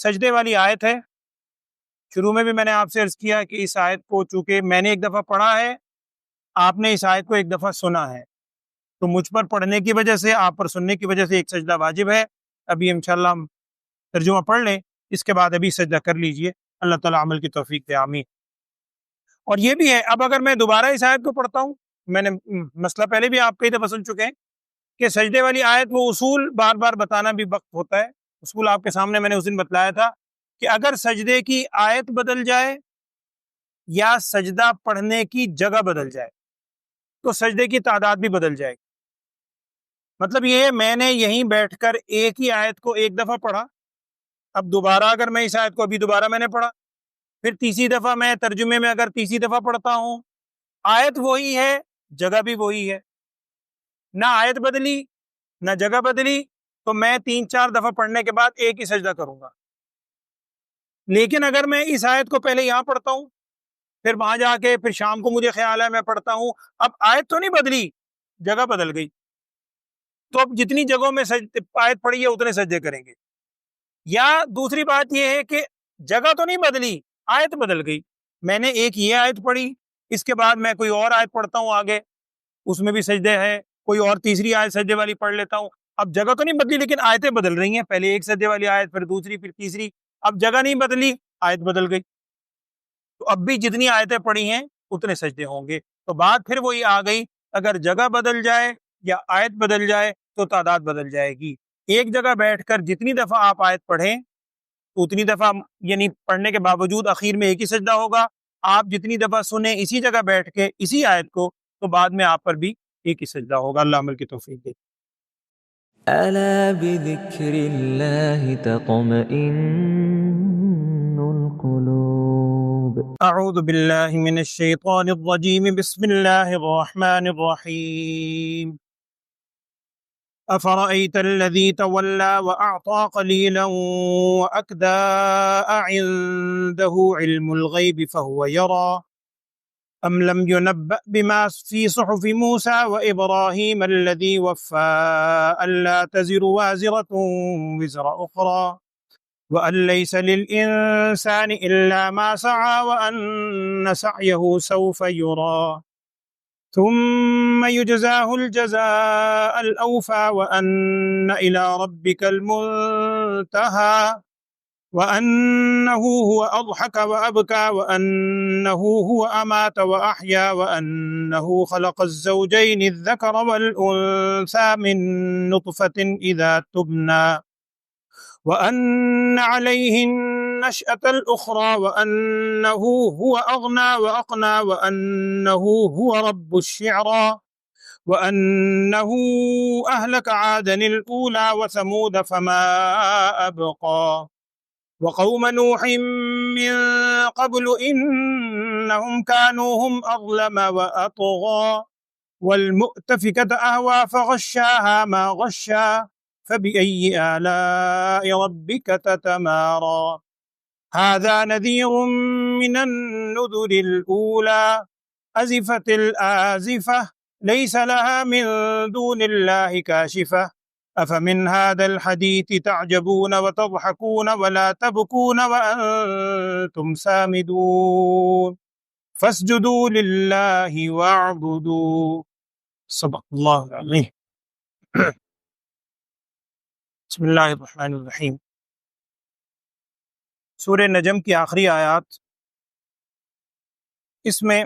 سجدے والی آیت ہے. شروع میں بھی میں نے آپ سے عرض کیا کہ اس آیت کو چونکہ میں نے ایک دفعہ پڑھا ہے، آپ نے اس آیت کو ایک دفعہ سنا ہے، تو مجھ پر پڑھنے کی وجہ سے، آپ پر سننے کی وجہ سے ایک سجدہ واجب ہے. ابھی انشاءاللہ ہم ترجمہ پڑھ لیں، اس کے بعد ابھی سجدہ کر لیجئے. اللہ تعالیٰ عمل کی توفیق دے، آمین. اور یہ بھی ہے، اب اگر میں دوبارہ اس آیت کو پڑھتا ہوں، میں نے مسئلہ پہلے بھی آپ کئی دفعہ سن چکے ہیں کہ سجدے والی آیت وہ اصول بار بار بتانا بھی وقت ہوتا ہے. اصول آپ کے سامنے میں نے اس دن بتلایا تھا کہ اگر سجدے کی آیت بدل جائے یا سجدہ پڑھنے کی جگہ بدل جائے تو سجدے کی تعداد بھی بدل جائے گی. مطلب یہ ہے، میں نے یہیں بیٹھ کر ایک ہی آیت کو ایک دفعہ پڑھا، اب دوبارہ اگر میں اس آیت کو ابھی دوبارہ میں نے پڑھا، پھر تیسری دفعہ میں ترجمے میں اگر تیسری دفعہ پڑھتا ہوں، آیت وہی ہے، جگہ بھی وہی ہے، نہ آیت بدلی نہ جگہ بدلی، تو میں 3-4 دفعہ پڑھنے کے بعد ایک ہی سجدہ کروں گا. لیکن اگر میں اس آیت کو پہلے یہاں پڑھتا ہوں، پھر وہاں جا کے پھر شام کو مجھے خیال ہے میں پڑھتا ہوں، اب آیت تو نہیں بدلی، جگہ بدل گئی، تو اب جتنی جگہوں میں آیت پڑھی ہے اتنے سجدے کریں گے. یا دوسری بات یہ ہے کہ جگہ تو نہیں بدلی، آیت بدل گئی، میں نے ایک یہ آیت پڑھی، اس کے بعد میں کوئی اور آیت پڑھتا ہوں آگے، اس میں بھی سجدے ہے، کوئی اور تیسری آیت سجدے والی پڑھ لیتا ہوں. اب جگہ تو نہیں بدلی لیکن آیتیں بدل رہی ہیں، پہلے ایک سجدے والی آیت، پھر دوسری، پھر تیسری، اب جگہ نہیں بدلی، آیت بدل گئی، تو اب بھی جتنی آیتیں پڑھی ہیں اتنے سجدے ہوں گے. تو بات پھر وہی آ گئی، اگر جگہ بدل جائے یا آیت بدل جائے تو تعداد بدل جائے گی. ایک جگہ بیٹھ کر جتنی دفعہ آپ آیت پڑھیں اتنی دفعہ، یعنی پڑھنے کے باوجود اخیر میں ایک ہی سجدہ ہوگا. آپ جتنی دفعہ سنیں اسی جگہ بیٹھ کے اسی آیت کو، تو بعد میں آپ پر بھی ایک ہی سجدہ ہوگا. اللہ عمل کی توفیق دے. ألا بذكر الله تطمئن القلوب. اعوذ باللہ من الشیطان الرجیم، بسم اللہ الرحمن الرحیم. افرأيت الذي تولى وأعطى قليلا وأكدى أعنده علم الغيب فهو يرى أم لم ينبأ بما في صحف موسى وإبراهيم الذي وفى ألا تزر وازرة وزر أخرى وأن ليس للإنسان إلا ما سعى وأن سعيه سوف يرى ثم يجزاه الجزاء الأوفى وأن إلى ربك المنتهى وأنه هو أضحك وأبكى وأنه هو أمات وأحيا وأنه خلق الزوجين الذكر والأنثى من نطفة إذا تبنى وأن عليه النشأة الأخرى وأنه هو أغنى وأقنى وأنه هو رب الشعرى وأنه أهلك عادا الأولى وثمود فما أبقى وقوم نوح من قبل إنهم كانوا هم أظلم وأطغى والمؤتفكة أهوى فغشاها ما غشا فبأي آلاء ربك تتمارى هذا نذير من النذر الأولى أزفت الآزفة ليس لها من دون الله كاشفة أفمن هذا الحديث تعجبون وتضحكون ولا تبكون وأنتم سامدون فاسجدوا لله واعبدوا. صدق اللہ العظیم. بسم اللہ الرحمن الرحیم. سورہ نجم کی آخری آیات، اس میں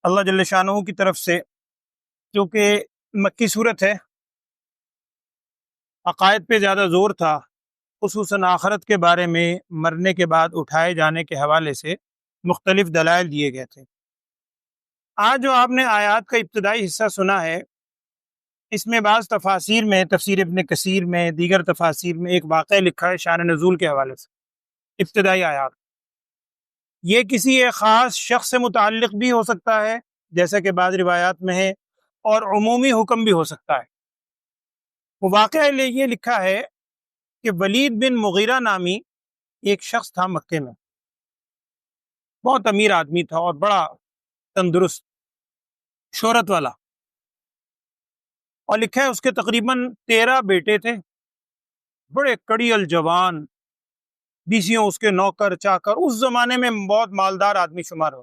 اللہ جل شانہ کی طرف سے، کیونکہ مکی صورت ہے، عقائد پہ زیادہ زور تھا، خصوصاً آخرت کے بارے میں، مرنے کے بعد اٹھائے جانے کے حوالے سے مختلف دلائل دیے گئے تھے. آج جو آپ نے آیات کا ابتدائی حصہ سنا ہے، اس میں بعض تفاسیر میں، تفسیر ابن کثیر میں، دیگر تفاسیر میں ایک واقعہ لکھا ہے شان نزول کے حوالے سے. ابتدائی آیات یہ کسی ایک خاص شخص سے متعلق بھی ہو سکتا ہے جیسا کہ بعض روایات میں ہے، اور عمومی حکم بھی ہو سکتا ہے. وہ واقعہ یہ لکھا ہے کہ ولید بن مغیرہ نامی ایک شخص تھا مکے میں، بہت امیر آدمی تھا اور بڑا تندرست، شہرت والا، اور لکھا ہے اس کے تقریباً 13 بیٹے تھے، بڑے کڑی الجوان، بیسیوں اس کے نوکر چاکر، اس زمانے میں بہت مالدار آدمی شمار ہو.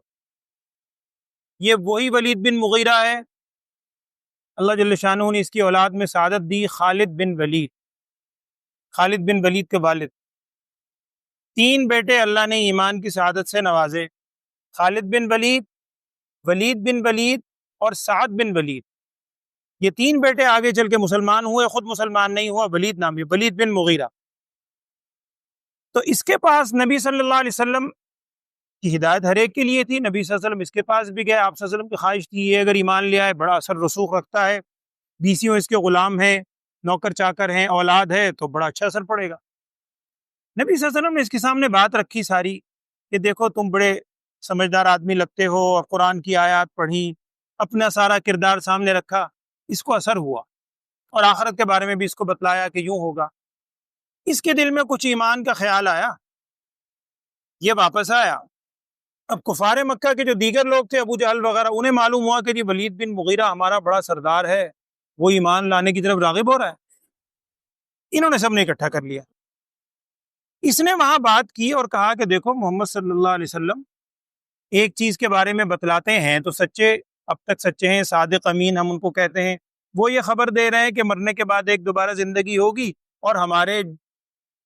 یہ وہی ولید بن مغیرہ ہے، اللہ جل شانہ نے اس کی اولاد میں سعادت دی، خالد بن ولید، خالد بن ولید کے والد. 3 بیٹے اللہ نے ایمان کی سعادت سے نوازے، خالد بن ولید، ولید بن ولید اور سعد بن ولید. یہ 3 بیٹے آگے چل کے مسلمان ہوئے، خود مسلمان نہیں ہوا، ولید نام ہے، ولید بن مغیرہ. تو اس کے پاس نبی صلی اللہ علیہ وسلم کی ہدایت ہر ایک کے لیے تھی. نبی صلی اللہ علیہ وسلم اس کے پاس بھی گئے، آپ صلی اللہ علیہ وسلم کی خواہش تھی یہ اگر ایمان لے آئے بڑا اثر رسوخ رکھتا ہے، بیسیوں اس کے غلام ہیں، نوکر چاکر ہیں، اولاد ہے، تو بڑا اچھا اثر پڑے گا. نبی صلی اللہ علیہ وسلم نے اس کے سامنے بات رکھی ساری کہ دیکھو تم بڑے سمجھدار آدمی لگتے ہو، اور قرآن کی آیات پڑھی، اپنا سارا کردار سامنے رکھا، اس کو اثر ہوا، اور آخرت کے بارے میں بھی اس کو بتلایا کہ یوں ہوگا. اس کے دل میں کچھ ایمان کا خیال آیا، یہ واپس آیا. اب کفار مکہ کے جو دیگر لوگ تھے، ابو جہل وغیرہ، انہیں معلوم ہوا کہ یہ ولید بن مغیرہ ہمارا بڑا سردار ہے، وہ ایمان لانے کی طرف راغب ہو رہا ہے. انہوں نے سب نے اکٹھا کر لیا. اس نے وہاں بات کی اور کہا کہ دیکھو محمد صلی اللہ علیہ وسلم ایک چیز کے بارے میں بتلاتے ہیں تو سچے، اب تک سچے ہیں، صادق امین ہم ان کو کہتے ہیں. وہ یہ خبر دے رہے ہیں کہ مرنے کے بعد ایک دوبارہ زندگی ہوگی، اور ہمارے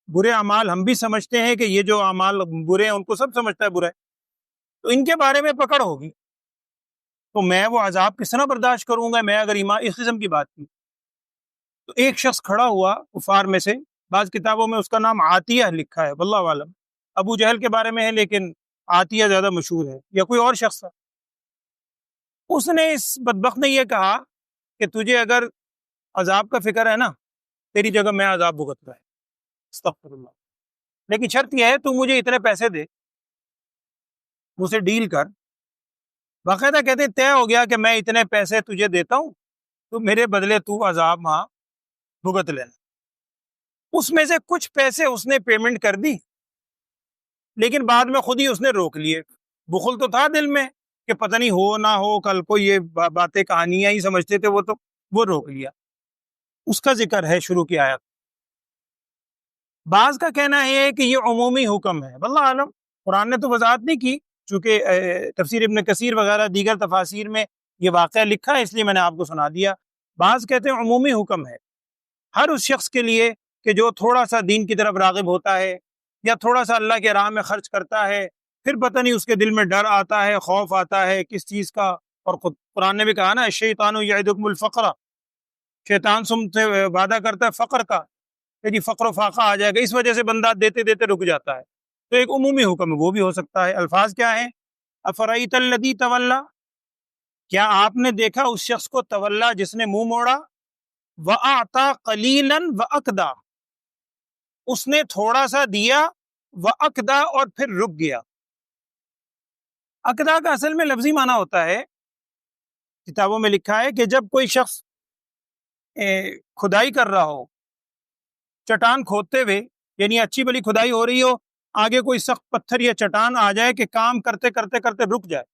برے اعمال ہم بھی سمجھتے ہیں کہ یہ جو اعمال برے ہیں ان کو سب سمجھتا ہے برا ہے، تو ان کے بارے میں پکڑ ہوگی، تو میں وہ عذاب کس طرح برداشت کروں گا میں اگر ایمان اس قسم کی بات کی. تو ایک شخص کھڑا ہوا کفار میں سے، بعض کتابوں میں اس کا نام عاتیہ لکھا ہے، واللہ عالم، ابو جہل کے بارے میں ہے لیکن عاتیہ زیادہ مشہور ہے، یا کوئی اور شخص تھا. اس نے، اس بدبخت نے یہ کہا کہ تجھے اگر عذاب کا فکر ہے نا، تیری جگہ میں عذاب بھگت رہا ہے، استغفر اللہ، لیکن شرط یہ ہے تو مجھے اتنے پیسے دے، مجھ سے ڈیل کر. باقاعدہ کہتے ہیں طے ہو گیا کہ میں اتنے پیسے تجھے دیتا ہوں تو میرے بدلے تو عذاب وہاں بھگت لینا. اس میں سے کچھ پیسے اس نے پیمنٹ کر دی، لیکن بعد میں خود ہی اس نے روک لیے. بخل تو تھا دل میں کہ پتہ نہیں ہو نہ ہو، کل کو یہ باتیں کہانیاں ہی سمجھتے تھے وہ روک لیا. اس کا ذکر ہے شروع کی آیت. بعض کا کہنا ہے کہ یہ عمومی حکم ہے، واللہ عالم، قرآن نے تو وضاحت نہیں کی، چونکہ تفسیر ابن کثیر وغیرہ دیگر تفاسیر میں یہ واقعہ لکھا ہے، اس لیے میں نے آپ کو سنا دیا. بعض کہتے ہیں عمومی حکم ہے ہر اس شخص کے لیے کہ جو تھوڑا سا دین کی طرف راغب ہوتا ہے، یا تھوڑا سا اللہ کے راہ میں خرچ کرتا ہے، پھر پتہ نہیں اس کے دل میں ڈر آتا ہے، خوف آتا ہے کس چیز کا. اور قرآن نے بھی کہا نا، الشیطان یعدکم الفقر، شیطان تم سے وعدہ کرتا ہے فقر کا، کہ جی فقر و فاقہ آ جائے گا، اس وجہ سے بندہ دیتے دیتے رک جاتا ہے. تو ایک عمومی حکم ہے، وہ بھی ہو سکتا ہے. الفاظ کیا ہیں؟ افرایت الذی تولی، کیا آپ نے دیکھا اس شخص کو، تولا جس نے منہ موڑا، وَأَعْطَى قَلِيلًا وَأَكْدَى، اس نے تھوڑا سا دیا، وَأَكْدَى اور پھر رک گیا. اقدا کا اصل میں لفظی معنی ہوتا ہے، کتابوں میں لکھا ہے کہ جب کوئی شخص کھدائی کر رہا ہو، چٹان کھودتے ہوئے، یعنی اچھی بلی کھدائی ہو رہی ہو، آگے کوئی سخت پتھر یا چٹان آ جائے کہ کام کرتے کرتے کرتے رک جائے،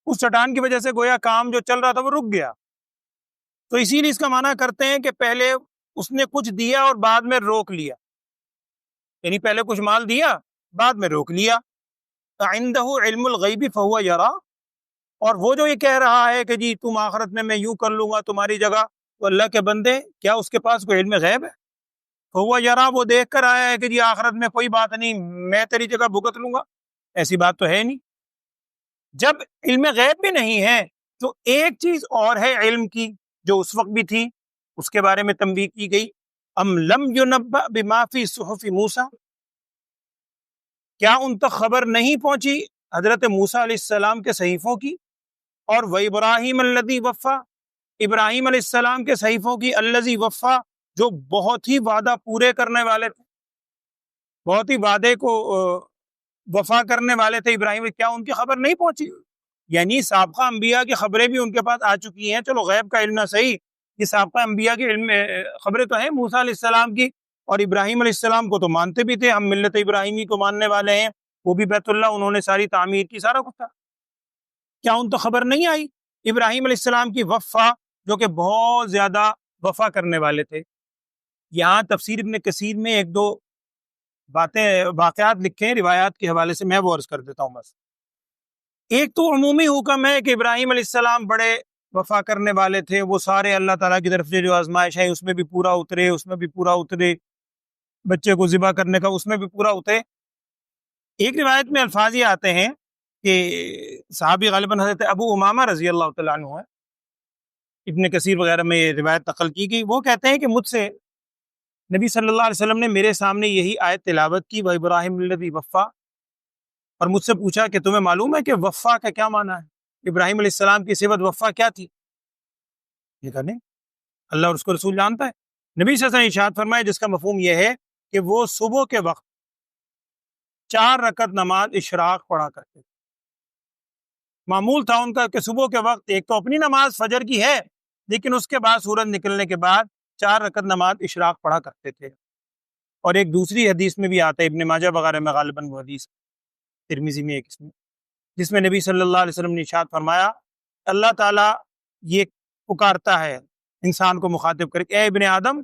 اس چٹان کی وجہ سے گویا کام جو چل رہا تھا وہ رک گیا. تو اسی لیے اس کا معنی کرتے ہیں کہ پہلے اس نے کچھ دیا اور بعد میں روک لیا، یعنی پہلے کچھ مال دیا بعد میں روک لیا. عندہ علم الغیب فہو یرا، اور وہ جو یہ کہہ رہا ہے کہ جی تم آخرت میں یوں کر لوں گا تمہاری جگہ، تو اللہ کے بندے کیا اس کے پاس کوئی علم غیب ہے؟ فہو یرا، وہ دیکھ کر آیا ہے کہ جی آخرت میں کوئی بات نہیں، میں تیری جگہ بھگت لوں گا، ایسی بات تو ہے نہیں. جب علم غیب بھی نہیں ہے تو ایک چیز اور ہے علم کی جو اس وقت بھی تھی، اس کے بارے میں تنبیہ کی گئی. ام لم ینبأ بما فی صحف موسیٰ، کیا ان تک خبر نہیں پہنچی حضرت موسیٰ علیہ السلام کے صحیفوں کی، اور وَإِبْرَاهِيمَ الَّذِي وَفَّى، ابراہیم علیہ السلام کے صحیفوں کی، الَّذِي وَفَّى، جو بہت ہی وعدہ پورے کرنے والے تھے، بہت ہی وعدے کو وفا کرنے والے تھے ابراہیم. کیا ان کی خبر نہیں پہنچی؟ یعنی سابقہ انبیاء کی خبریں بھی ان کے پاس آ چکی ہیں. چلو غیب کا علم نہ صحیح، یہ سابقہ انبیاء کی علم خبریں تو ہیں موسیٰ علیہ السلام کی، اور ابراہیم علیہ السلام کو تو مانتے بھی تھے، ہم ملت ابراہیمی کو ماننے والے ہیں، وہ بھی بیت اللہ انہوں نے ساری تعمیر کی، سارا کچھ تھا. کیا ان تو خبر نہیں آئی ابراہیم علیہ السلام کی وفا، جو کہ بہت زیادہ وفا کرنے والے تھے؟ یہاں تفسیر ابن کثیر میں ایک دو واقعات لکھے ہیں روایات کے حوالے سے، میں وہ عرض کر دیتا ہوں بس۔ ایک تو عمومی حکم ہے کہ ابراہیم علیہ السلام بڑے وفا کرنے والے تھے، وہ سارے اللہ تعالیٰ کی طرف سے جو آزمائش ہے اس میں بھی پورا اترے، اس میں بھی پورا اترے، بچے کو ذبح کرنے کا اس میں بھی پورا اترے۔ ایک روایت میں الفاظ یہ آتے ہیں کہ صحابی غالباً حضرت ابو امامہ رضی اللہ تعالیٰ عنہ ہے، ابن کثیر وغیرہ میں یہ روایت نقل کی گئی، وہ کہتے ہیں کہ مجھ سے نبی صلی اللہ علیہ وسلم نے میرے سامنے یہی آیت تلاوت کی، وَإِبْرَاهِيمَ الَّذِي وَفَّى، اور مجھ سے پوچھا کہ تمہیں معلوم ہے کہ وفا کا کیا معنی ہے؟ ابراہیم علیہ السلام کی صفت وفا کیا تھی؟ یہ کہا نہیں، اللہ اور اس کو رسول جانتا ہے۔ نبی صلی اللہ علیہ وسلم ارشاد فرمائے جس کا مفہوم یہ ہے کہ وہ صبح کے وقت 4 رکعت نماز اشراق پڑھا کرتے تھے۔ معمول تھا ان کا کہ صبح کے وقت ایک تو اپنی نماز فجر کی ہے، لیکن اس کے بعد سورج نکلنے کے بعد 4 رکعت نماز اشراق پڑھا کرتے تھے۔ اور ایک دوسری حدیث میں بھی آتا ہے، ابن ماجہ وغیرہ میں غالباً وہ حدیث، ترمذی میں ایک اس میں، جس میں نبی صلی اللہ علیہ وسلم نے ارشاد فرمایا اللہ تعالیٰ یہ پکارتا ہے انسان کو مخاطب کر کے، اے ابن آدم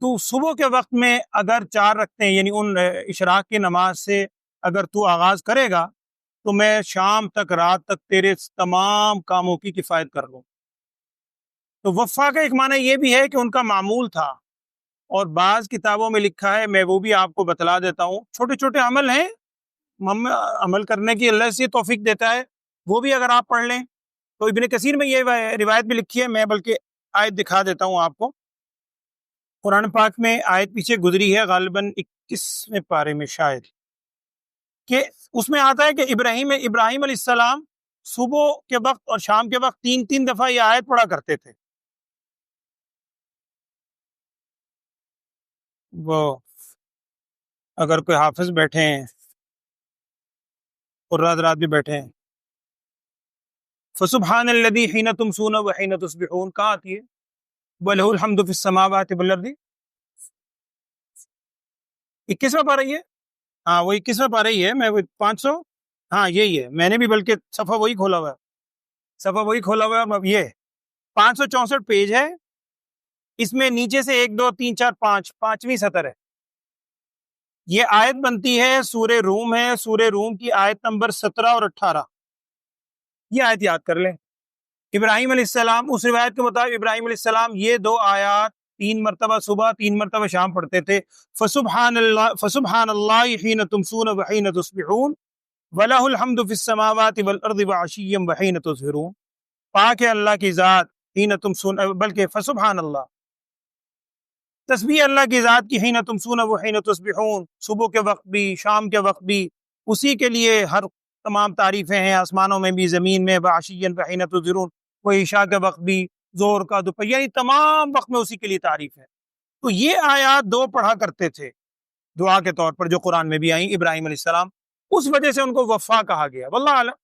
تو صبح کے وقت میں اگر 4 رکعتیں یعنی ان اشراق کی نماز سے اگر تو آغاز کرے گا تو میں شام تک رات تک تیرے تمام کاموں کی کفایت کر لوں۔ تو وفا کا ایک معنی یہ بھی ہے کہ ان کا معمول تھا، اور بعض کتابوں میں لکھا ہے، میں وہ بھی آپ کو بتلا دیتا ہوں، چھوٹے چھوٹے عمل ہیں، ہم عمل کرنے کی اللہ سے توفیق دیتا ہے، وہ بھی اگر آپ پڑھ لیں تو ابن کثیر میں یہ روایت بھی لکھی ہے، میں بلکہ آیت دکھا دیتا ہوں آپ کو، قرآن پاک میں آیت پیچھے گزری ہے غالباً 21ویں پارے میں شاید، کہ اس میں آتا ہے کہ ابراہیم علیہ السلام صبح کے وقت اور شام کے وقت 3 دفعہ یہ آیت پڑھا کرتے تھے۔ وہ اگر کوئی حافظ بیٹھے ہیں اور رات رات بھی بیٹھے ہیں، فسبحان الذی حین تمسون وحین تصبحون، کہاں آتی ہے؟ وَلَهُ الْحَمْدُ فِي السَّمَاوَاتِ وَالْأَرْضِ، 21واں پارہ یہ، ہاں وہ 21واں پارہ ہی ہے، میں 500، ہاں یہی ہے، میں نے بھی بلکہ صفحہ وہی کھولا ہوا ہے، یہ 564 پیج ہے، اس میں نیچے سے 1 2 3 4 5 5ویں سطر ہے، یہ آیت بنتی ہے سورہ روم ہے، سورہ روم کی آیت نمبر 17 اور 18، یہ آیت یاد کر لیں۔ ابراہیم علیہ السلام، اس روایت کے مطابق ابراہیم علیہ السلام یہ 2 آیات 3 مرتبہ صبح 3 مرتبہ شام پڑھتے تھے، فسبحان اللہ حین تمسون وحین تصبحون وَلَهُ الْحَمْدُ فِي السَّمَاوَاتِ وَالْأَرْضِ وَعَشِيًّا وَحِينَ تُظْهِرُونَ، پاک ہے اللہ کی ذات حین تمسون، بلکہ فسبحان اللہ، تسبیح اللہ کی ذات کی، حین تمسون وحین تصبحون، صبح کے وقت بھی شام کے وقت بھی اسی کے لیے ہر تمام تعریفیں ہیں، آسمانوں میں بھی زمین میں، وَعَشِيًّا وَحِينَ تُظْهِرُونَ، وہ عشاء کے وقت بھی، زور کا دوپہر، یعنی تمام وقت میں اسی کے لیے تعریف ہے۔ تو یہ آیات 2 پڑھا کرتے تھے دعا کے طور پر، جو قرآن میں بھی آئیں ابراہیم علیہ السلام، اس وجہ سے ان کو وفا کہا گیا، واللہ اعلم۔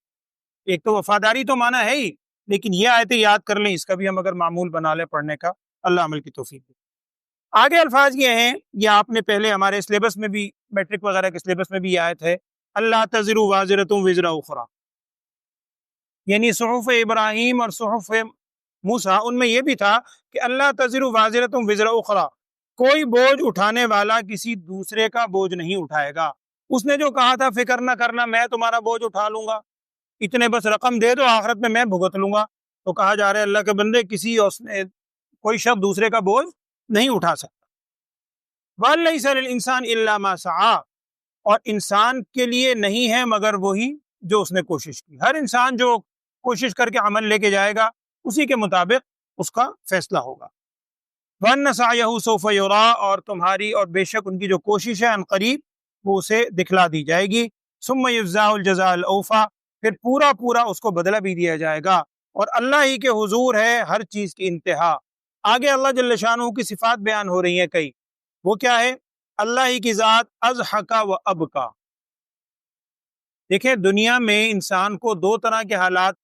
ایک تو وفاداری تو معنی ہے ہی، لیکن یہ آیتیں یاد کر لیں، اس کا بھی ہم اگر معمول بنا لیں پڑھنے کا، اللہ عمل کی توفیق دے۔ آگے الفاظ یہ ہیں، یہ آپ نے پہلے ہمارے سلیبس میں بھی، میٹرک وغیرہ کے سلیبس میں بھی یہ آیت ہے، اللہ تزر وازرۃ وزر اخری، یعنی صحف ابراہیم اور صحف موسیٰ، ان میں یہ بھی تھا کہ اللہ تزر وازرۃ وزر اخری، کوئی بوجھ اٹھانے والا کسی دوسرے کا بوجھ نہیں اٹھائے گا۔ اس نے جو کہا تھا فکر نہ کرنا، میں تمہارا بوجھ اٹھا لوں گا، اتنے بس رقم دے دو، آخرت میں میں بھگت لوں گا، تو کہا جا رہا ہے اللہ کے بندے کوئی شخص دوسرے کا بوجھ نہیں اٹھا سکتا۔ وَلَيْسَ لِلْإِنسَانِ إِلَّا مَا سَعَىٰ، اور انسان کے لیے نہیں ہے مگر وہی جو اس نے کوشش کی، ہر انسان جو کوشش کر کے عمل لے کے جائے گا اسی کے مطابق اس کا فیصلہ ہوگا۔ وَأَنَّ سَعْيَهُ سَوْفَ يُرَىٰ، اور تمہاری اور بے شک ان کی جو کوشش ہے ان قریب وہ اسے دکھلا دی جائے گی۔ ثُمَّ يُجْزَاهُ الْجَزَاءَ الْأَوْفَىٰ، پھر پورا پورا اس کو بدلہ بھی دیا جائے گا، اور اللہ ہی کے حضور ہے ہر چیز کی انتہا۔ آگے اللہ جل شانہ کی صفات بیان ہو رہی ہیں کئی، وہ کیا ہے؟ اللہ ہی کی ذات اضحک و ابکا۔ دیکھیں دنیا میں انسان کو 2 طرح کے حالات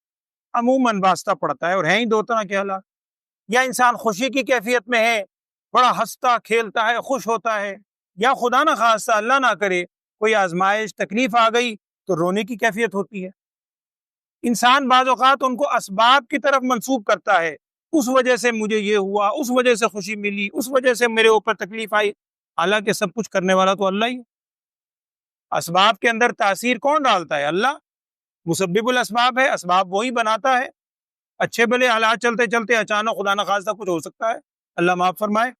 عموماً واسطہ پڑتا ہے، اور ہیں ہی 2 طرح کے حالات، یا انسان خوشی کی کیفیت میں ہے، بڑا ہنستا کھیلتا ہے، خوش ہوتا ہے، یا خدا نہ خواستہ اللہ نہ کرے کوئی آزمائش تکلیف آ گئی تو رونے کی کیفیت ہوتی ہے۔ انسان بعض اوقات ان کو اسباب کی طرف منسوب کرتا ہے اس وجہ سے مجھے یہ ہوا، اس وجہ سے خوشی ملی، اس وجہ سے میرے اوپر تکلیف آئی، حالانکہ سب کچھ کرنے والا تو اللہ ہی ہے۔ اسباب کے اندر تاثیر کون ڈالتا ہے؟ اللہ مسبب الاسباب ہے، اسباب وہی بناتا ہے۔ اچھے بھلے حالات چلتے چلتے اچانک خدا نخواستہ کچھ ہو سکتا ہے، اللہ معاف فرمائے۔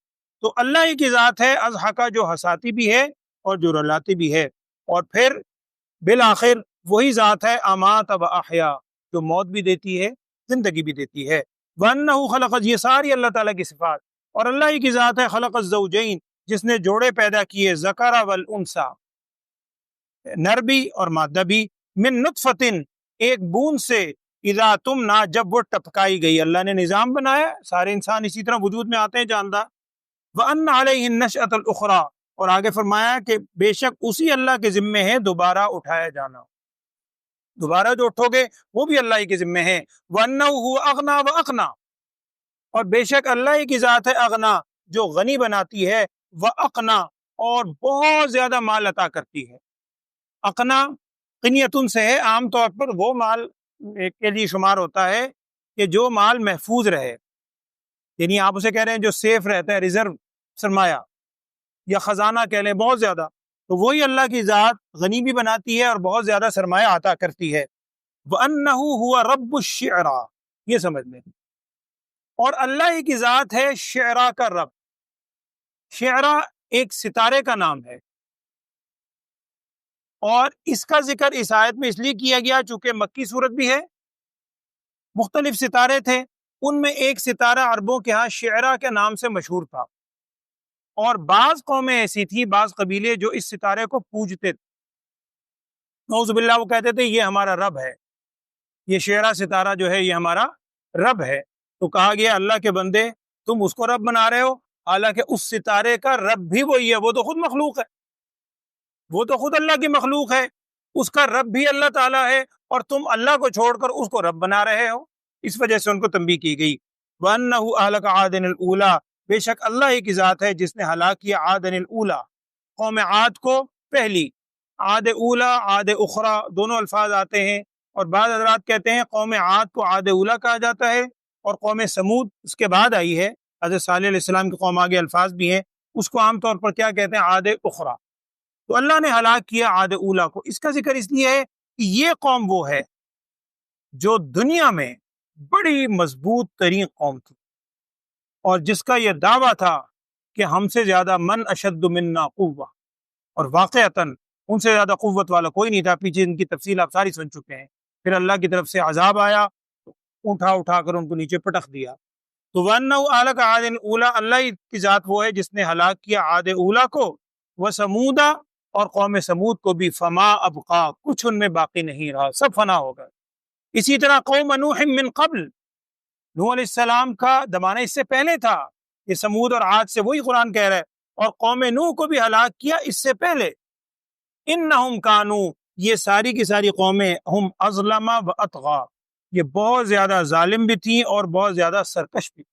تو اللہ ہی کی ذات ہے اضحکہ، جو ہنساتی بھی ہے اور جو رلاتی بھی ہے، اور پھر بالآخر وہی ذات ہے امات و احیا، جو موت بھی دیتی ہے، زندگی بھی دیتی ہے۔ وَأَنَّهُ خَلَقَ، یہ ساری اللہ تعالیٰ کی صفات، اور اللہ ہی کی ذات ہے خلق الزوجین، جس نے جوڑے پیدا کیے، ذکر والانثى، نر بھی اور مادہ بھی، من نطفتن، ایک بوند سے، اذا تمنا، جب وہ ٹپکائی گئی۔ اللہ نے نظام بنایا، سارے انسان اسی طرح وجود میں آتے ہیں جاندار۔ وَأَنَّ عَلَيْهِ النَّشْأَةَ الْأُخْرَى، اور آگے فرمایا کہ بے شک اسی اللہ کے ذمے ہے دوبارہ اٹھایا جانا، دوبارہ جو اٹھو گے وہ بھی اللہ ہی کے ذمے ہے۔ وَأَنَّهُ هُوَ أَغْنَى وَأَقْنَى، اور بے شک اللہ ہی کی ذات ہے اغنا، جو غنی بناتی ہے، وَأَقْنَى، اور بہت زیادہ مال عطا کرتی ہے۔ اقنا قنیتن سے ہے، عام طور پر وہ مال کے لیے شمار ہوتا ہے کہ جو مال محفوظ رہے، یعنی آپ اسے کہہ رہے ہیں جو سیف رہتا ہے، ریزرو سرمایہ یا خزانہ کہہ لیں بہت زیادہ، تو وہی اللہ کی ذات غنی بھی بناتی ہے اور بہت زیادہ سرمایہ عطا کرتی ہے۔ وَأَنَّهُ هُوَ رَبُّ الشِّعْرَى، یہ سمجھ لیں، اور اللہ ہی کی ذات ہے شعرا کا رب۔ شعرا ایک ستارے کا نام ہے، اور اس کا ذکر اس آیت میں اس لیے کیا گیا چونکہ مکی صورت بھی ہے، مختلف ستارے تھے، ان میں ایک ستارہ عربوں کے ہاں شعرا کے نام سے مشہور تھا، اور بعض قومیں ایسی تھی، بعض قبیلے جو اس ستارے کو پوجتے تھے، نعوذ باللہ، وہ کہتے تھے یہ ہمارا رب ہے، یہ شعرا ستارہ جو ہے یہ ہمارا رب ہے۔ تو کہا گیا اللہ کے بندے تم اس کو رب بنا رہے ہو، حالانکہ اس ستارے کا رب بھی وہی ہے، وہ تو خود مخلوق ہے، وہ تو خود اللہ کی مخلوق ہے، اس کا رب بھی اللہ تعالیٰ ہے، اور تم اللہ کو چھوڑ کر اس کو رب بنا رہے ہو۔ اس وجہ سے ان کو تنبیہ کی گئی۔ وَأَنَّهُ أَهْلَكَ عَادًا الْأُولَىٰ، بے شک اللہ ہی کی ذات ہے جس نے ہلاک کیا عادن الاولیٰ، قوم عاد کو پہلی۔ عاد اولیٰ، عاد اخرى دونوں الفاظ آتے ہیں، اور بعض حضرات کہتے ہیں قوم عاد کو عاد اولیٰ کہا جاتا ہے، اور قوم سمود اس کے بعد آئی ہے، حضرت صالح علیہ السلام کی قوم، آگے الفاظ بھی ہیں، اس کو عام طور پر کیا کہتے ہیں؟ عاد اخرى۔ تو اللہ نے ہلاک کیا عاد اولیٰ کو۔ اس کا ذکر اس لیے ہے کہ یہ قوم وہ ہے جو دنیا میں بڑی مضبوط ترین قوم تھی، اور جس کا یہ دعویٰ تھا کہ ہم سے زیادہ من اشد منا قوہ، اور واقعتاً ان سے زیادہ قوت والا کوئی نہیں تھا۔ پیچھے ان کی تفصیل آپ ساری سن چکے ہیں۔ پھر اللہ کی طرف سے عذاب آیا، اٹھا کر ان کو نیچے پٹخ دیا۔ تو وَأَنَّهُ أَهْلَكَ عَادًا الْأُولَىٰ، اللہ کی ذات وہ ہے جس نے ہلاک کیا عاد اولیٰ کو، وَثَمُودَ، اور قوم سمود کو بھی، فما ابقا، کچھ ان میں باقی نہیں رہا، سب فنا ہو گئے۔ اسی طرح قوم نوح من قبل، نوح علیہ السلام کا زمانہ اس سے پہلے تھا، یہ سمود اور عاد سے وہی قرآن کہہ رہا ہے، اور قوم نوح کو بھی ہلاک کیا اس سے پہلے۔ انہم کانو، یہ ساری کی ساری قومیں، ہم اظلم و اطغا، یہ بہت زیادہ ظالم بھی تھیں اور بہت زیادہ سرکش بھی۔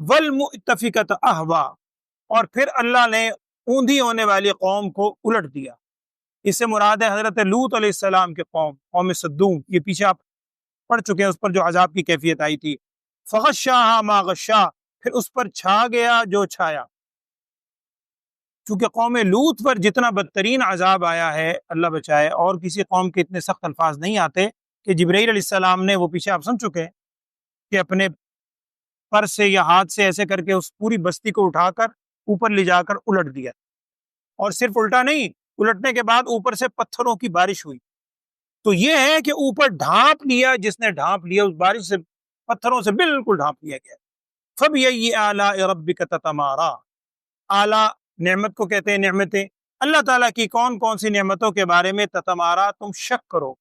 والمؤتفقۃ اہوا، اور پھر اللہ نے اوندھی ہونے والی قوم کو الٹ دیا۔ اس سے مراد ہے حضرت لوط علیہ السلام کے قوم، قوم صدوم، یہ پیچھے آپ پڑھ چکے ہیں، اس پر جو عذاب کی کیفیت آئی تھی۔ فغشاها ما غشا، پھر اس پر چھا گیا جو چھایا۔ چونکہ قوم لوط پر جتنا بدترین عذاب آیا ہے، اللہ بچائے، اور کسی قوم کے اتنے سخت الفاظ نہیں آتے، کہ جبرائیل علیہ السلام نے، وہ پیچھے آپ سن چکے ہیں، کہ اپنے پر سے یا ہاتھ سے ایسے کر کے اس پوری بستی کو اٹھا کر اوپر لے جا کر الٹ دیا، اور صرف الٹا نہیں، الٹنے کے بعد اوپر سے پتھروں کی بارش ہوئی۔ تو یہ ہے کہ اوپر ڈھانپ لیا، جس نے ڈھانپ لیا اس بارش سے، پتھروں سے بالکل ڈھانپ لیا گیا۔ فَبِأَيِّ آلَاءِ رَبِّكَ تَتَمَارَىٰ، اعلیٰ نعمت کو کہتے ہیں نعمتیں، اللہ تعالیٰ کی کون کون سی نعمتوں کے بارے میں تتمارا، تم شک کرو۔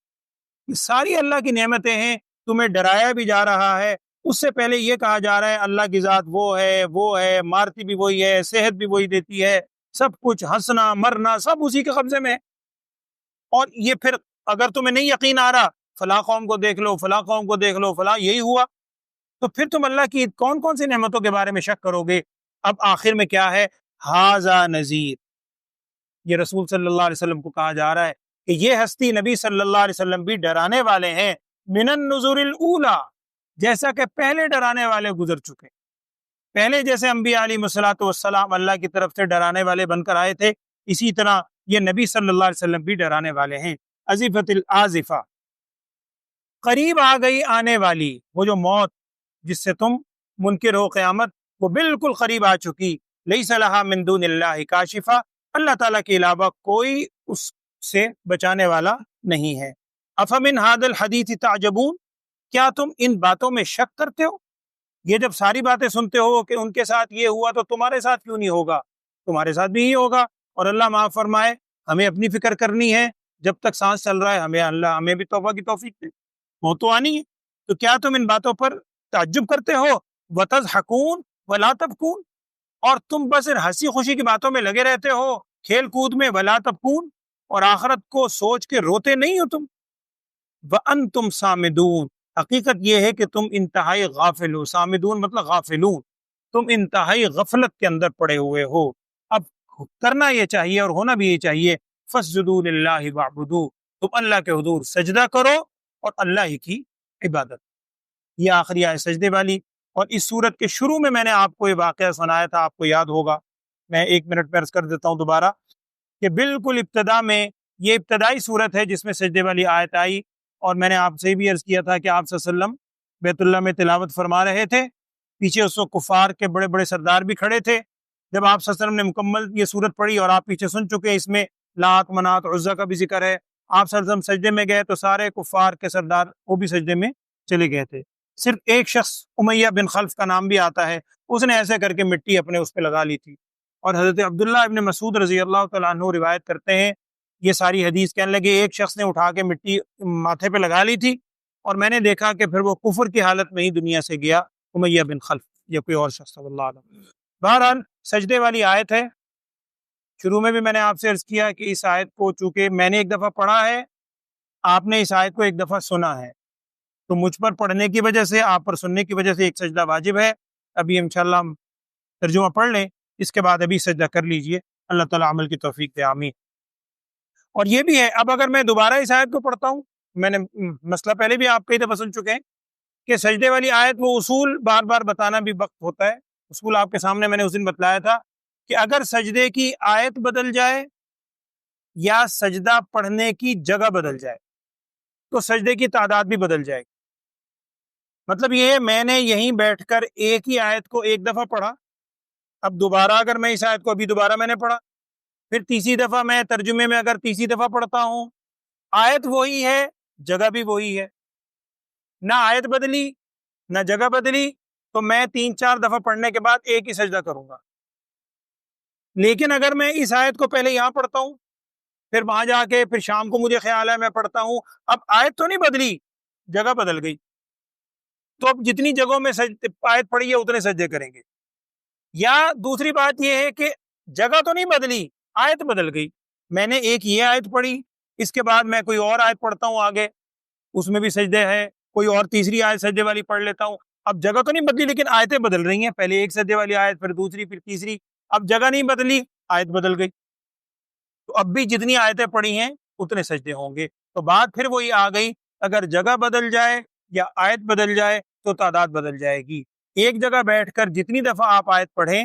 یہ ساری اللہ کی نعمتیں ہیں، تمہیں ڈرایا بھی جا رہا ہے۔ اس سے پہلے یہ کہا جا رہا ہے اللہ کی ذات وہ ہے، مارتی بھی وہی ہے، صحت بھی وہی دیتی ہے، سب کچھ، ہنسنا مرنا سب اسی کے قبضے میں ہے۔ اور یہ پھر اگر تمہیں نہیں یقین آ رہا، فلاں قوم کو دیکھ لو، فلاں قوم کو دیکھ لو، فلاں یہی ہوا، تو پھر تم اللہ کی کون کون سی نعمتوں کے بارے میں شک کرو گے۔ اب آخر میں کیا ہے؟ ھذا نذیر، یہ رسول صلی اللہ علیہ وسلم کو کہا جا رہا ہے کہ یہ ہستی نبی صلی اللہ علیہ وسلم بھی ڈرانے والے ہیں، من النذر الاولیٰ، جیسا کہ پہلے ڈرانے والے گزر چکے. پہلے جیسے انبیاء علیہ الصلوۃ والسلام اللہ کی طرف سے ڈرانے والے بن کر آئے تھے، اسی طرح یہ نبی صلی اللہ علیہ وسلم بھی ڈرانے والے ہیں. ازفت الازفہ، قریب آ گئی آنے والی وہ جو موت جس سے تم منکر ہو، قیامت وہ بالکل قریب آ چکی. لیس لہا من دون اللہ کاشفہ، اللہ تعالیٰ کے علاوہ کوئی اس سے بچانے والا نہیں ہے. افمن ھذا الحدیث تعجبون، کیا تم ان باتوں میں شک کرتے ہو؟ یہ جب ساری باتیں سنتے ہو کہ ان کے ساتھ یہ ہوا تو تمہارے ساتھ کیوں نہیں ہوگا؟ تمہارے ساتھ بھی ہی ہوگا. اور اللہ معاف فرمائے، ہمیں اپنی فکر کرنی ہے. جب تک سانس چل رہا ہے ہمیں بھی توبہ کی توفیق دے. موت تو آنی ہے. تو کیا تم ان باتوں پر تعجب کرتے ہو؟ وَتَضْحَكُونَ وَلَا تَبْكُونَ، اور تم بس ان ہنسی خوشی کی باتوں میں لگے رہتے ہو، کھیل کود میں. وَلَا تَبْكُونَ، اور آخرت کو سوچ کے روتے نہیں ہو تم. وَأَنْتُمْ صَامِدُونَ، حقیقت یہ ہے کہ تم انتہائی غافل ہو. صامدون مطلب غافلون، تم انتہائی غفلت کے اندر پڑے ہوئے ہو. اب کرنا یہ چاہیے اور ہونا بھی یہ چاہیے. فَاسْجُدُوا لِلَّهِ وَاعْبُدُوا، تم اللہ کے حضور سجدہ کرو اور اللہ ہی کی عبادت. یہ آخری آیت سجدے والی. اور اس صورت کے شروع میں نے آپ کو یہ واقعہ سنایا تھا، آپ کو یاد ہوگا. میں 1 منٹ میں عرض کر دیتا ہوں دوبارہ کہ بالکل ابتدا میں یہ ابتدائی صورت ہے جس میں سجدے والی آیت آئی. اور میں نے آپ سے بھی عرض کیا تھا کہ آپ صلی اللہ علیہ وسلم بیت اللہ میں تلاوت فرما رہے تھے، پیچھے اس وقت کفار کے بڑے بڑے سردار بھی کھڑے تھے. جب آپ صلی اللہ علیہ وسلم نے مکمل یہ صورت پڑھی اور آپ پیچھے سن چکے، اس میں لات منات عزا کا بھی ذکر ہے. آپ صلی اللہ علیہ وسلم سجدے میں گئے تو سارے کفار کے سردار وہ بھی سجدے میں چلے گئے تھے. صرف ایک شخص امیہ بن خلف کا نام بھی آتا ہے، اس نے ایسے کر کے مٹی اپنے اس پہ لگا لی تھی. اور حضرت عبداللہ ابن مسعود رضی اللہ تعالیٰ عنہ روایت کرتے ہیں، یہ ساری حدیث کہنے لگے ایک شخص نے اٹھا کے مٹی ماتھے پہ لگا لی تھی اور میں نے دیکھا کہ پھر وہ کفر کی حالت میں ہی دنیا سے گیا. امیہ بن خلف یا کوئی اور شخص، اللہ عالم. بہرحال سجدے والی آیت ہے. شروع میں بھی میں نے آپ سے عرض کیا کہ اس آیت کو چونکہ میں نے ایک دفعہ پڑھا ہے، آپ نے اس آیت کو ایک دفعہ سنا ہے، تو مجھ پر پڑھنے کی وجہ سے، آپ پر سننے کی وجہ سے ایک سجدہ واجب ہے. ابھی انشاءاللہ ہم ترجمہ پڑھ لیں، اس کے بعد ابھی سجدہ کر لیجئے. اللہ تعالیٰ عمل کی توفیق دے، آمین. اور یہ بھی ہے، اب اگر میں دوبارہ اس آیت کو پڑھتا ہوں، میں نے مسئلہ پہلے بھی آپ کئی دفعہ سن چکے ہیں کہ سجدے والی آیت وہ اصول بار بار بتانا بھی وقت ہوتا ہے. اصول آپ کے سامنے میں نے اس دن بتلایا تھا کہ اگر سجدے کی آیت بدل جائے یا سجدہ پڑھنے کی جگہ بدل جائے تو سجدے کی تعداد بھی بدل جائے گی. مطلب یہ ہے میں نے یہیں بیٹھ کر ایک ہی آیت کو ایک دفعہ پڑھا، اب دوبارہ اگر میں اس آیت کو ابھی دوبارہ میں نے پڑھا، پھر تیسری دفعہ میں ترجمے میں اگر تیسری دفعہ پڑھتا ہوں، آیت وہی ہے، جگہ بھی وہی ہے، نہ آیت بدلی نہ جگہ بدلی، تو میں 3-4 دفعہ پڑھنے کے بعد ایک ہی سجدہ کروں گا. لیکن اگر میں اس آیت کو پہلے یہاں پڑھتا ہوں، پھر وہاں جا کے پھر شام کو مجھے خیال ہے میں پڑھتا ہوں، اب آیت تو نہیں بدلی، جگہ بدل گئی، تو اب جتنی جگہوں میں آیت پڑھی ہے اتنے سجدے کریں گے. یا دوسری بات یہ ہے کہ جگہ تو نہیں بدلی، آیت بدل گئی. میں نے ایک یہ آیت پڑھی، اس کے بعد میں کوئی اور آیت پڑھتا ہوں آگے، اس میں بھی سجدے ہے، کوئی اور تیسری آیت سجدے والی پڑھ لیتا ہوں. اب جگہ تو نہیں بدلی لیکن آیتیں بدل رہی ہیں، پہلے ایک سجدے والی آیت، پھر دوسری، پھر تیسری. اب جگہ نہیں بدلی، آیت بدل گئی، تو اب بھی جتنی آیتیں پڑھی ہیں اتنے سجدے ہوں گے. تو بات پھر وہی آ گئی، اگر جگہ بدل جائے یا آیت بدل جائے تو تعداد بدل جائے گی. ایک جگہ بیٹھ کر جتنی دفعہ آپ آیت پڑھیں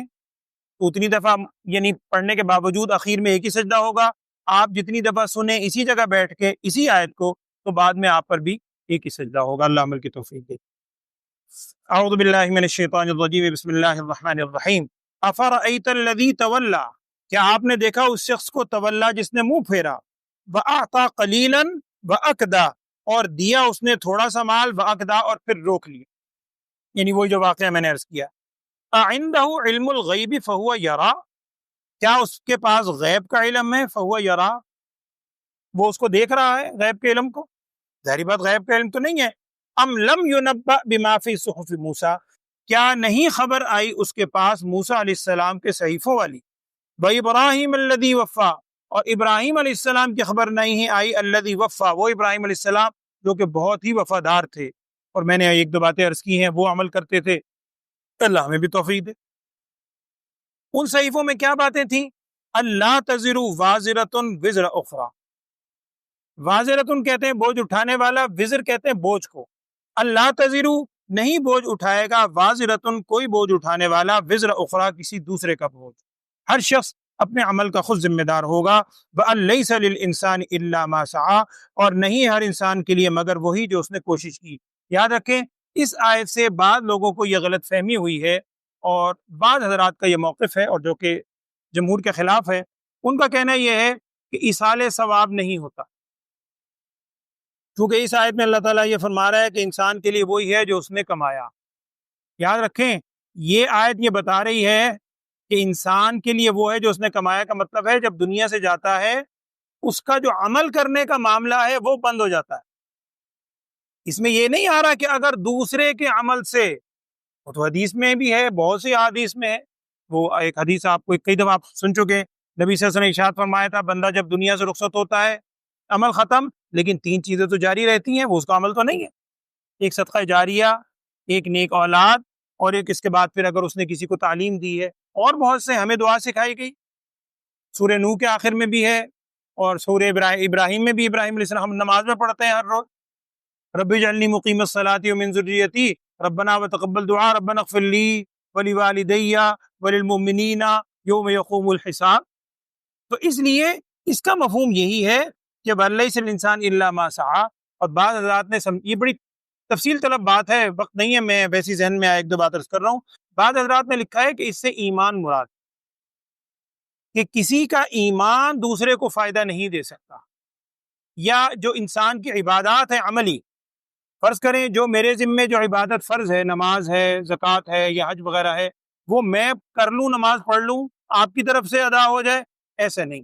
اتنی دفعہ، یعنی پڑھنے کے باوجود اخیر میں ایک ہی سجدہ ہوگا. آپ جتنی دفعہ سنیں اسی جگہ بیٹھ کے اسی آیت کو، تو بعد میں آپ پر بھی ایک ہی سجدہ ہوگا. اللہ عمل کی توفیق دے. اعوذ باللہ من الشیطان الرجیم، بسم اللہ الرحمن الرحیم. افرأیت الذی تولی، کیا آپ نے دیکھا اس شخص کو، تولا جس نے منہ پھیرا، وَأَعْطَى قَلِيلًا وَأَكْدَى، اور دیا اس نے تھوڑا سا مال، وَأَكْدَى، اور پھر روک لیا. یعنی وہی جو واقعہ میں نے عرض کیا. اَعِندَهُ عِلْمُ الْغَيْبِ فَهُوَ يَرَى، کیا اس کے پاس غیب کا علم ہے؟ فَهُوَ يَرَى، وہ اس کو دیکھ رہا ہے غیب کے علم کو. ظاہری بات غیب کا علم تو نہیں ہے. ام لم ينبأ بما فی صحف موسیٰ، کیا نہیں خبر آئی اس کے پاس موسیٰ علیہ السلام کے صحیفوں والی. وَإِبْرَاهِيمَ الَّذِي وَفَّى، اور ابراہیم علیہ السلام کی خبر نہیں آئی، الذی وفا، وہ ابراہیم علیہ السلام جو کہ بہت ہی وفادار تھے. اور میں نے ایک دو باتیں عرض کی ہیں، وہ عمل کرتے تھے. اللہ ہمیں بھی توفیق دے. ان صحیفوں میں کیا باتیں تھیں؟ اللہ تزر وازرۃ وزر اخری، وازرۃ کہتے ہیں بوجھ اٹھانے والا، وزر کہتے ہیں بوجھ کو. اللہ تزر نہیں بوجھ اٹھائے گا وازرتن کوئی بوجھ اٹھانے والا وزر اخرى کسی دوسرے کا بوجھ، ہر شخص اپنے عمل کا خود ذمہ دار ہوگا۔ وَأَن لَيْسَ لِلْإِنسَانِ إِلَّا مَا سَعَىٰ، اور نہیں ہر انسان کے لیے مگر وہی جو اس نے کوشش کی۔ یاد رکھیں اس آیت سے بعض لوگوں کو یہ غلط فہمی ہوئی ہے، اور بعض حضرات کا یہ موقف ہے، اور جو کہ جمہور کے خلاف ہے، ان کا کہنا یہ ہے کہ ایصال ثواب نہیں ہوتا، کیونکہ اس آیت میں اللہ تعالیٰ یہ فرما رہا ہے کہ انسان کے لیے وہی ہے جو اس نے کمایا۔ یاد رکھیں یہ آیت یہ بتا رہی ہے کہ انسان کے لیے وہ ہے جو اس نے کمایا، کا مطلب ہے جب دنیا سے جاتا ہے اس کا جو عمل کرنے کا معاملہ ہے وہ بند ہو جاتا ہے۔ اس میں یہ نہیں آ رہا کہ اگر دوسرے کے عمل سے، وہ تو حدیث میں بھی ہے، بہت سی حدیث میں ہے، وہ ایک حدیث آپ کو کئی دفعہ آپ سن چکے، نبی صلی اللہ علیہ وسلم نے ارشاد فرمایا تھا بندہ جب دنیا سے رخصت ہوتا ہے عمل ختم، لیکن 3 چیزیں تو جاری رہتی ہیں، وہ اس کا عمل تو نہیں ہے، ایک صدقہ جاریہ، ایک نیک اولاد، اور ایک اس کے بعد پھر اگر اس نے کسی کو تعلیم دی ہے، اور بہت سے ہمیں دعا سکھائی گئی، سورہ نوح کے آخر میں بھی ہے، اور سورہ ابراہیم میں بھی، ابراہیم علیہ السلام ہم نماز میں پڑھتے ہیں ہر روز، رب اجعلنی مقیم الصلاۃ ومن ذریتی ربنا وتقبل دعاء ربنا اغفر لی ولوالدی وللمؤمنین یوم یقوم الحساب۔ تو اس لیے اس کا مفہوم یہی ہے کہ وَلَيْسَ الْإِنسَانُ إِلَّا مَا سَعَىٰ، اور بعض حضرات نے یہ بڑی تفصیل طلب بات ہے، وقت نہیں ہے، میں ویسی ذہن میں ایک دو بات عرض کر رہا ہوں۔ بعض حضرات نے لکھا ہے کہ اس سے ایمان مراد، کہ کسی کا ایمان دوسرے کو فائدہ نہیں دے سکتا، یا جو انسان کی عبادات ہیں عملی، فرض کریں جو میرے ذمے جو عبادت فرض ہے، نماز ہے، زکوٰۃ ہے یا حج وغیرہ ہے، وہ میں کر لوں، نماز پڑھ لوں، آپ کی طرف سے ادا ہو جائے، ایسے نہیں۔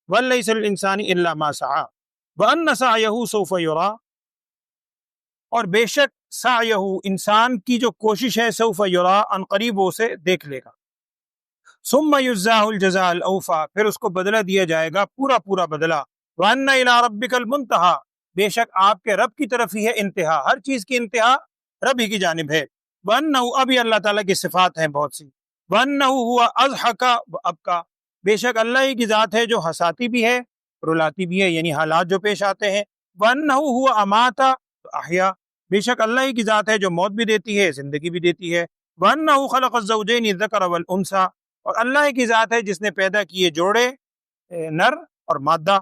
وَلَيْسَ لِلْإِنسَانِ إِلَّا مَا سَعَىٰ وَأَنَّ سَعْيَهُ سَوْفَ يُرَىٰ، اور بے شک سعیہ انسان کی جو کوشش ہے، سوف یرا ان قریب وہ اسے دیکھ لے گا، ثم یجزاہ الجزاء الاوفیٰ، پھر اس کو بدلہ دیا جائے گا پورا پورا بدلہ، وان الی ربک المنتہی، بے شک آپ کے رب کی طرف ہی ہے انتہا، ہر چیز کی انتہا رب ہی کی جانب ہے، وانہ، اب یہ اللہ تعالیٰ کی صفات ہیں بہت سی، وانہ هو اضحک وابکی، بے شک اللہ ہی کی ذات ہے جو ہنساتی بھی ہے رلاتی بھی ہے، یعنی حالات جو پیش آتے ہیں، وانہ هو امات احیا، بے شک اللہ ہی کی ذات ہے جو موت بھی دیتی ہے زندگی بھی دیتی ہے، وَأَنَّهُ خَلَقَ الزَّوْجَيْنِ الذَّكَرَ وَالْأُنثَىٰ، اور اللہ ہی کی ذات ہے جس نے پیدا کیے جوڑے نر اور مادہ،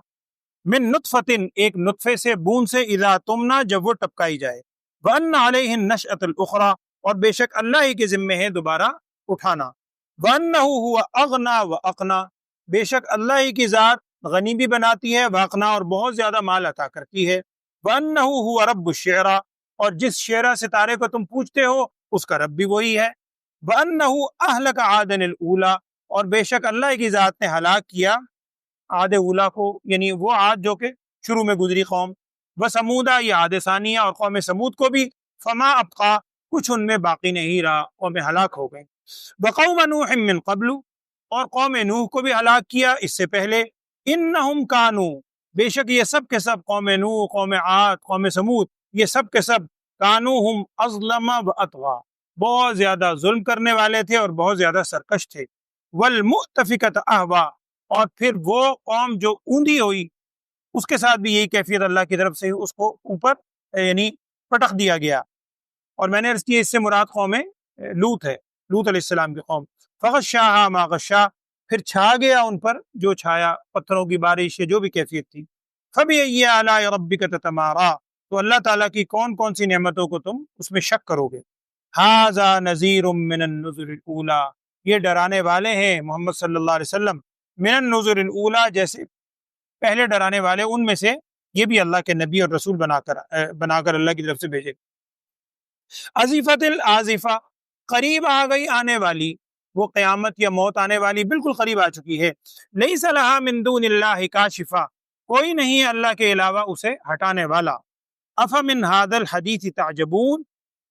من نطفۃ، ایک نطفے سے، بوند سے، اذا تمنا، جب وہ ٹپکائی جائے، وَأَنَّ عَلَيْهِ النَّشْأَةَ الْأُخْرَىٰ، اور بے شک اللہ ہی کے ذمے ہے دوبارہ اٹھانا، وَأَنَّهُ هُوَ أَغْنَىٰ وَأَقْنَىٰ، بے شک اللہ ہی کی ذات غنی بھی بناتی ہے، واقنا، اور بہت زیادہ مال عطا کرتی ہے، وَأَنَّهُ هُوَ رَبُّ الشِّعْرَىٰ، اور جس شعرا ستارے کو تم پوچھتے ہو اس کا رب بھی وہی ہے، وَأَنَّهُ أَهْلَكَ عَادًا الْأُولَىٰ، اور بے شک اللہ کی ذات نے ہلاک کیا عاد اولا کو، یعنی وہ عاد جو کہ شروع میں گزری قوم، وَثَمُودَ، یہ عاد ثانیہ اور قوم سمود کو بھی، فما ابقا، کچھ ان میں باقی نہیں رہا، قوم ہلاک ہو گئے، وقوم نوح من قبل، اور قوم نوح کو بھی ہلاک کیا اس سے پہلے، انہم کانوا، بے شک یہ سب کے سب، قوم نوح، قوم عاد، قوم سمود، یہ سب کے سب، کانوا ہم اظلم و اطغیٰ، بہت زیادہ ظلم کرنے والے تھے اور بہت زیادہ سرکش تھے، والمؤتفکۃ اہوا، اور پھر وہ قوم جو اوندھی ہوئی اس کے ساتھ بھی یہی کیفیت اللہ کی طرف سے، اس کو اوپر یعنی پٹخ دیا گیا، اور میں نے عرض کی اس سے مراد قوم لوط ہے، لوط علیہ السلام کی قوم، فغشاها ما غشا، پھر چھا گیا ان پر جو چھایا، پتھروں کی بارش یا جو بھی کیفیت تھی، فبأي آلاء ربک تتماری، تو اللہ تعالیٰ کی کون کون سی نعمتوں کو تم اس میں شک کرو گے، ھذا نذیر من النذر الاولیٰ، یہ ڈرانے والے ہیں محمد صلی اللہ علیہ وسلم، من النذر الاولیٰ، جیسے پہلے ڈرانے والے ان میں سے، یہ بھی اللہ کے نبی اور رسول بنا کر اللہ کی طرف سے بھیجے، ازیفۃ الازفہ، قریب آ گئی آنے والی، وہ قیامت یا موت آنے والی بالکل قریب آ چکی ہے، لیس لہا من دون اللہ کاشفہ، کوئی نہیں ہے اللہ کے علاوہ اسے ہٹانے والا، افمن ھذا الحدیث تعجبون،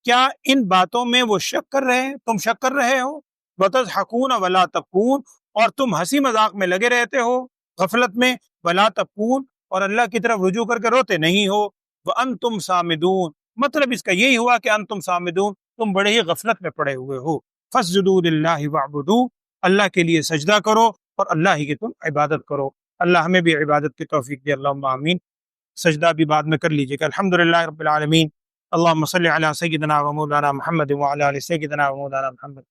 کیا ان باتوں میں وہ شک کر رہے ہیں، تم شک کر رہے ہو، وتضحکون ولا تبکون، اور تم ہنسی مذاق میں لگے رہتے ہو غفلت میں، ولا تبکون، اور اللہ کی طرف رجوع کر کے روتے نہیں ہو، وانتم صامدون، مطلب اس کا یہی ہوا کہ انتم صامدون، تم بڑے ہی غفلت میں پڑے ہوئے ہو، فاسجدوا للہ واعبدوا، اللہ کے لیے سجدہ کرو اور اللہ ہی کی تم عبادت کرو، اللہ ہمیں بھی عبادت کی توفیق دے، اللہم آمین۔ سجدہ بھی بعد میں کر لیجیے کہ الحمدللہ رب العالمین اللہم صلی علی سیدنا و مولانا محمد وعلی آل سیدنا و مولانا محمد۔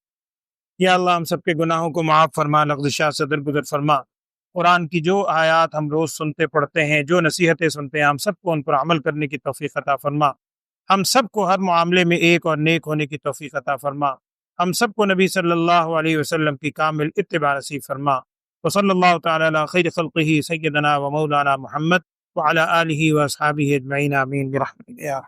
یا اللہ ہم سب کے گناہوں کو معاف فرما، لغزشات سے درگزر فرما۔ قرآن کی جو آیات ہم روز سنتے پڑھتے ہیں، جو نصیحتیں سنتے ہیں، ہم سب کو ان پر عمل کرنے کی توفیق عطا فرما۔ ہم سب کو ہر معاملے میں ایک اور نیک ہونے کی توفیق عطا فرما۔ ہم سب کو نبی صلی اللہ علیہ وسلم کی کامل اتباع نصیب فرما۔ وصلی اللہ تعالی علی خیر خلقہ سیدنا و مولانا محمد وعلی آلہ و اصحابہ اجمعین، آمین برحمتک یا